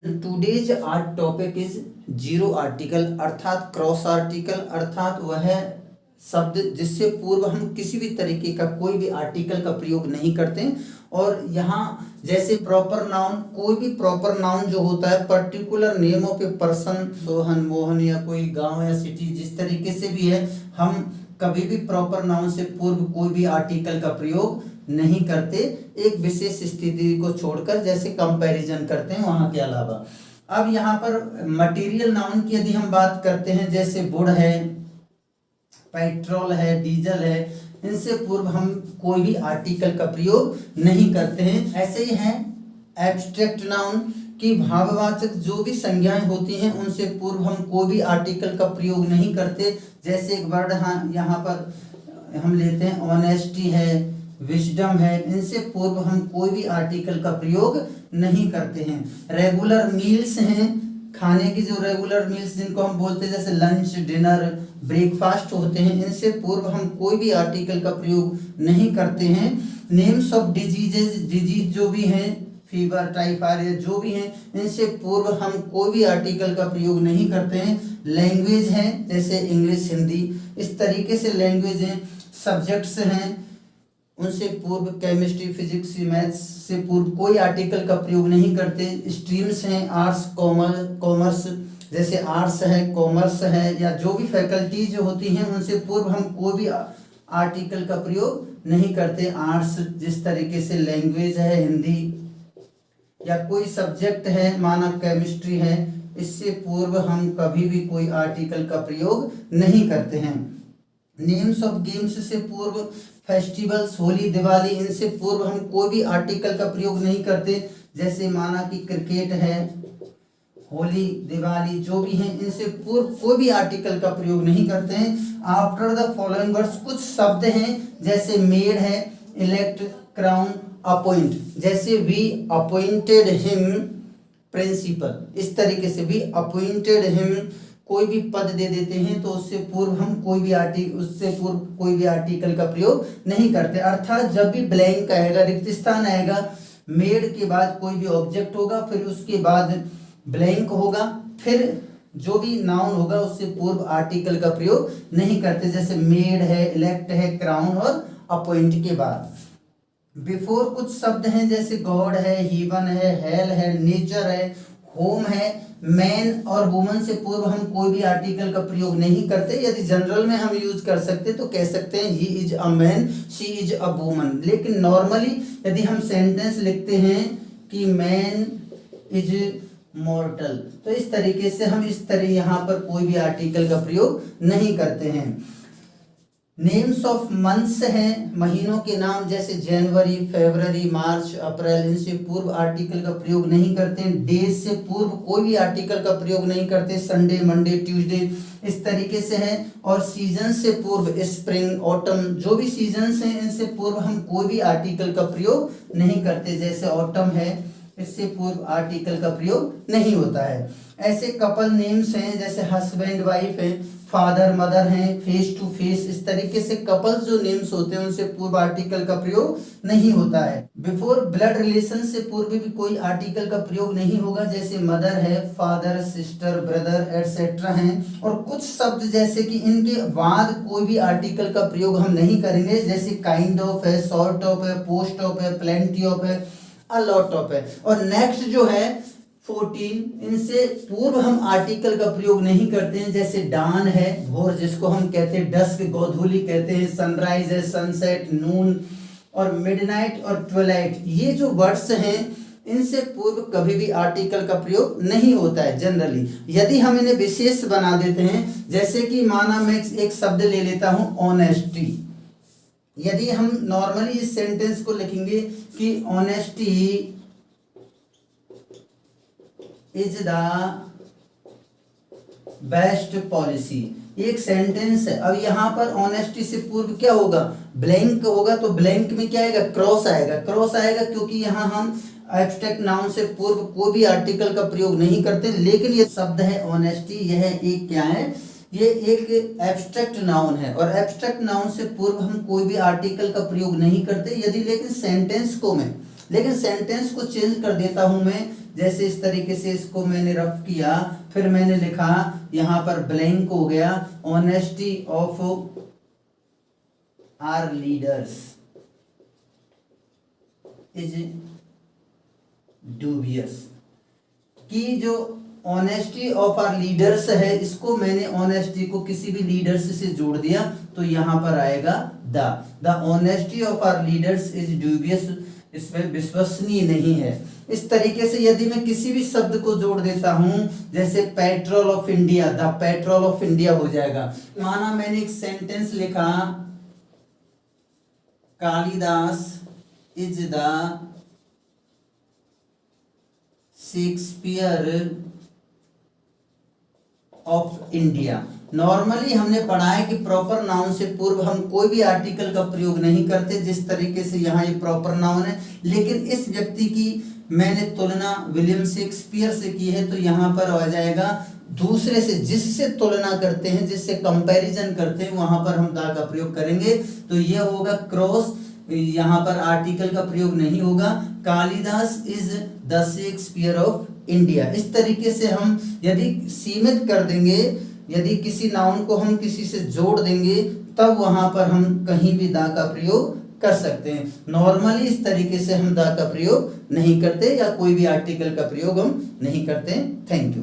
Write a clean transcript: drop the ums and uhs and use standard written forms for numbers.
Today's art topic is zero article अर्थात cross article अर्थात वह शब्द जिससे पूर्व हम किसी भी तरीके का कोई भी आर्टिकल का प्रयोग नहीं करते। और यहाँ जैसे प्रॉपर नाउन, कोई भी प्रॉपर नाउन जो होता है particular name of a person, Sohan, Mohan या कोई गांव या सिटी, जिस तरीके से भी है, हम कभी भी प्रॉपर नाउन से पूर्व कोई भी आर्टिकल का प्रयोग नहीं करते, एक विशेष स्थिति को छोड़कर, जैसे कंपैरिजन करते हैं वहां के अलावा। अब यहाँ पर मटेरियल नाउन की यदि हम बात करते हैं, जैसे वुड है, पेट्रोल है, डीजल है, इनसे पूर्व हम कोई भी आर्टिकल का प्रयोग नहीं करते हैं। ऐसे ही है एब्स्ट्रैक्ट नाउन की भाववाचक जो भी संज्ञाएं होती हैं उनसे पूर्व हम कोई भी आर्टिकल का प्रयोग नहीं करते। जैसे एक वर्ड यहाँ पर हम लेते हैं ऑनेस्टी है, विजडम है, इनसे पूर्व हम कोई भी आर्टिकल का प्रयोग नहीं करते हैं। रेगुलर मील्स हैं, खाने की जो रेगुलर मील्स जिनको हम बोलते हैं, जैसे लंच, डिनर, ब्रेकफास्ट होते हैं, इनसे पूर्व हम कोई भी आर्टिकल का प्रयोग नहीं करते हैं। नेम्स ऑफ डिजीजेज, डिजीज जो भी हैं, फीवर, टाइफाइड जो भी हैं, इनसे पूर्व हम कोई भी आर्टिकल का प्रयोग नहीं करते हैं। लैंग्वेज है, जैसे इंग्लिश, हिंदी, इस तरीके से लैंग्वेज हैं। सब्जेक्ट्स हैं, उनसे पूर्व केमिस्ट्री, फिजिक्स, मैथ्स से पूर्व कोई आर्टिकल का प्रयोग नहीं करते। स्ट्रीम्स हैं, आर्ट्स, कॉमर्स, जैसे आर्ट्स है, कॉमर्स है, या जो भी फैकल्टीज होती हैं उनसे पूर्व हम कोई भी आर्टिकल का प्रयोग नहीं करते। आर्ट्स जिस तरीके से लैंग्वेज है, हिंदी, या कोई सब्जेक्ट है, माना केमिस्ट्री है, इससे पूर्व हम कभी भी कोई आर्टिकल का प्रयोग नहीं करते हैं। नेम्स ऑफ गेम्स से पूर्व फेस्टिवल्स, होली, दिवाली, इनसे पूर्व हम कोई भी आर्टिकल का प्रयोग नहीं करते। जैसे माना कि क्रिकेट है, होली, दिवाली जो भी हैं, इनसे पूर्व कोई भी आर्टिकल का प्रयोग नहीं करते हैं। आफ्टर द फॉलोइंग वर्ड्स कुछ शब्द हैं, जैसे मेड है, इलेक्ट, क्राउन, अपॉइंट, जैसे वी अपॉइंटेड हिम प्रिंसिपल, इस तरीके से वी अपॉइंटेड हिम कोई भी पद दे देते हैं तो उससे पूर्व हम कोई भी आर्टिकल का प्रयोग नहीं करते। अर्थात जब भी ब्लैंक आएगा, रिक्त स्थान आएगा, मेड के बाद कोई भी ऑब्जेक्ट होगा, फिर उसके बाद ब्लैंक होगा, फिर जो भी नाउन होगा उससे पूर्व आर्टिकल का प्रयोग नहीं करते। जैसे मेड है, इलेक्ट है, क्राउन और अपॉइंट के बाद। बिफोर कुछ शब्द हैं, जैसे गॉड है, हीवन है, हेल है, नेचर है, होम है। मैन और वुमन से पूर्व हम कोई भी आर्टिकल का प्रयोग नहीं करते। यदि जनरल में हम यूज कर सकते तो कह सकते हैं he is a man, she is a woman. लेकिन नॉर्मली यदि हम सेंटेंस लिखते हैं कि मैन इज मॉर्टल, तो इस तरीके से हम यहाँ पर कोई भी आर्टिकल का प्रयोग नहीं करते हैं। नेम्स ऑफ मंथ्स हैं, महीनों के नाम, जैसे जनवरी, फरवरी, मार्च, अप्रैल, इनसे पूर्व आर्टिकल का प्रयोग नहीं करते हैं। डेज से पूर्व कोई भी आर्टिकल का प्रयोग नहीं करते। संडे, मंडे, ट्यूसडे, इस तरीके से है। और सीजन से पूर्व स्प्रिंग, ऑटम, जो भी सीजन्स हैं, इनसे पूर्व हम कोई भी आर्टिकल का प्रयोग नहीं करते। जैसे ऑटम है, इससे पूर्व आर्टिकल का प्रयोग नहीं होता है। ऐसे कपल नेम्स हैं, जैसे हस्बैंड, वाइफ है, फादर, मदर हैं, फेस टू फेस, इस तरीके से कपल्स जो नेम्स होते हैं उनसे पूर्व आर्टिकल का प्रयोग नहीं होता है। बिफोर ब्लड रिलेशन से पूर्व भी कोई आर्टिकल का प्रयोग नहीं होगा। जैसे मदर है, फादर, सिस्टर, ब्रदर, एटसेट्रा हैं। और कुछ शब्द जैसे कि इनके बाद कोई भी आर्टिकल का प्रयोग हम नहीं करेंगे, जैसे काइंड ऑफ है, सॉर्ट ऑफ है, पोस्ट ऑफ है, प्लेंटी ऑफ है, अ लॉट ऑफ है। और नेक्स्ट जो है 14, इनसे पूर्व हम आर्टिकल का प्रयोग नहीं करते हैं। जैसे डान है, भोर जिसको हम कहते हैं, डस्क, गोधूली कहते हैं, सनराइज है, सनसेट, नून, और मिडनाइट और ट्वेलाइट, ये जो वर्ड्स हैं इनसे पूर्व कभी भी आर्टिकल का प्रयोग नहीं होता है जनरली। यदि हम इन्हें विशेष बना देते हैं, जैसे कि माना मैं एक शब्द ले लेता हूं ऑनेस्टी, यदि हम नॉर्मली इस सेंटेंस को लिखेंगे कि honesty is the best policy, एक सेंटेंस है। अब यहाँ पर ऑनेस्टी से पूर्व क्या होगा, ब्लैंक होगा, तो ब्लैंक में क्या आएगा, क्रॉस आएगा। क्रॉस आएगा क्योंकि यहाँ हम एब्स्ट्रैक्ट नाउन से पूर्व कोई भी आर्टिकल का प्रयोग नहीं करते। लेकिन ये शब्द है ऑनेस्टी, यह एक क्या है, ये एक एब्स्ट्रैक्ट नाउन है, और एब्स्ट्रैक्ट नाउन से पूर्व हम कोई भी आर्टिकल का प्रयोग नहीं करते। यदि लेकिन सेंटेंस को चेंज कर देता हूं मैं, जैसे इस तरीके से इसको मैंने रफ किया, फिर मैंने लिखा यहाँ पर ब्लैंक हो गया, honesty of our leaders is dubious. कि जो ऑनेस्टी ऑफ आर लीडर्स है, इसको मैंने ऑनेस्टी को किसी भी लीडर्स से जोड़ दिया, तो यहां पर आएगा the honesty of our leaders is dubious, इसमें विश्वसनीय नहीं है। इस तरीके से यदि मैं किसी भी शब्द को जोड़ देता हूं, जैसे petrol of India, the petrol of India हो जाएगा। माना मैंने एक सेंटेंस लिखा, Kalidas is the Shakespeare of India. Normally हमने पढ़ा है कि प्रॉपर नाउन से पूर्व हम कोई भी आर्टिकल का प्रयोग नहीं करते, जिस तरीके से यहाँ ये प्रॉपर नाउन है। लेकिन इस व्यक्ति की मैंने तुलना विलियम शेक्सपियर से की है, तो यहाँ पर आ जाएगा दूसरे से, जिससे तुलना करते हैं, जिससे कंपैरिजन करते हैं, वहां पर हम द का प्रयोग करेंगे। तो यह होगा क्रॉस, यहाँ पर आर्टिकल का प्रयोग नहीं होगा। Kalidas is the Shakespeare of India. इस तरीके से हम यदि सीमित कर देंगे, यदि किसी नाउन को हम किसी से जोड़ देंगे, तब वहां पर हम कहीं भी द का प्रयोग कर सकते हैं। नॉर्मली इस तरीके से हम द का प्रयोग नहीं करते, या कोई भी आर्टिकल का प्रयोग हम नहीं करते। Thank you.